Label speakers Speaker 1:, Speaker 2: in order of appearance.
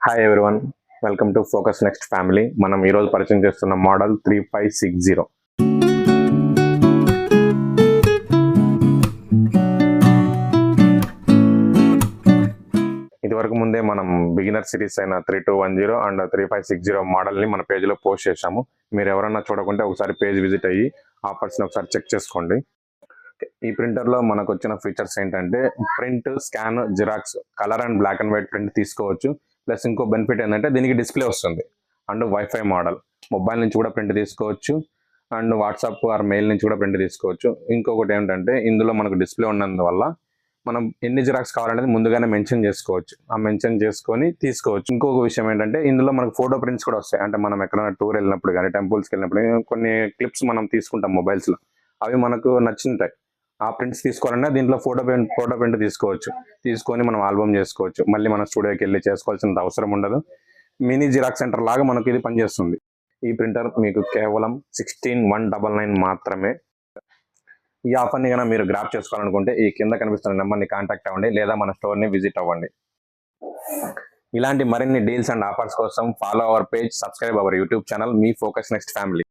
Speaker 1: Hi everyone, welcome to focus next family. మనం ఈరోజు పరిచయం చేస్తున్న మోడల్ 3560. ఇదివరకు ముందే మనం బిగినర్ సిరీస్ అయిన 3210 అండ్ 3560 మోడల్ని మన పేజ్లో పోస్ట్ చేశాము. మీరు ఎవరన్నా చూడకుంటే ఒకసారి పేజ్ విజిట్ అయ్యి ఆఫర్స్ని ఒకసారి చెక్ చేసుకోండి. ఈ ప్రింటర్లో మనకు వచ్చిన ఫీచర్స్ ఏంటంటే print, scan, xerox, colour and black and white print తీసుకోవచ్చు. ప్లస్ ఇంకో బెనిఫిట్ ఏంటంటే దీనికి డిస్ప్లే వస్తుంది అండ్ వైఫై మోడల్. మొబైల్ నుంచి కూడా ప్రింట్ తీసుకోవచ్చు అండ్ వాట్సాప్ ఆర్ మెయిల్ నుంచి కూడా ప్రింట్ తీసుకోవచ్చు. ఇంకొకటి ఏంటంటే ఇందులో మనకు డిస్ప్లే ఉన్నందువల్ల మనం ఎన్ని జిరాక్స్ కావాలనేది ముందుగానే మెన్షన్ చేసుకోవచ్చు. ఆ మెన్షన్ చేసుకొని తీసుకోవచ్చు. ఇంకొక విషయం ఏంటంటే ఇందులో మనకు ఫోటో ప్రింట్స్ కూడా వస్తాయి. అంటే మనం ఎక్కడైనా టూర్ వెళ్ళినప్పుడు కానీ టెంపుల్స్కి వెళ్ళినప్పుడు కొన్ని క్లిప్స్ మనం తీసుకుంటాం మొబైల్స్లో, అవి మనకు నచ్చుంటాయి. ఆ ప్రింట్స్ తీసుకోవాలన్నా దీంట్లో ఫోటో ప్రింట్ తీసుకోవచ్చు. తీసుకొని మనం ఆల్బమ్ చేసుకోవచ్చు. మళ్ళీ మన స్టూడియోకి వెళ్ళి చేసుకోవాల్సినంత అవసరం ఉండదు. మినీ జిరాక్స్ సెంటర్ లాగా మనకు ఇది పనిచేస్తుంది. ఈ ప్రింటర్ మీకు కేవలం 16,199 మాత్రమే. ఈ ఆఫర్ని కనుక మీరు గ్రాప్ చేసుకోవాలనుకుంటే ఈ కింద కనిపిస్తున్న నెంబర్ని కాంటాక్ట్ అవ్వండి లేదా మన స్టోర్ని విజిట్ అవ్వండి. ఇలాంటి మరిన్ని డీల్స్ అండ్ ఆఫర్స్ కోసం follow our page, subscribe our YouTube channel me focus next family.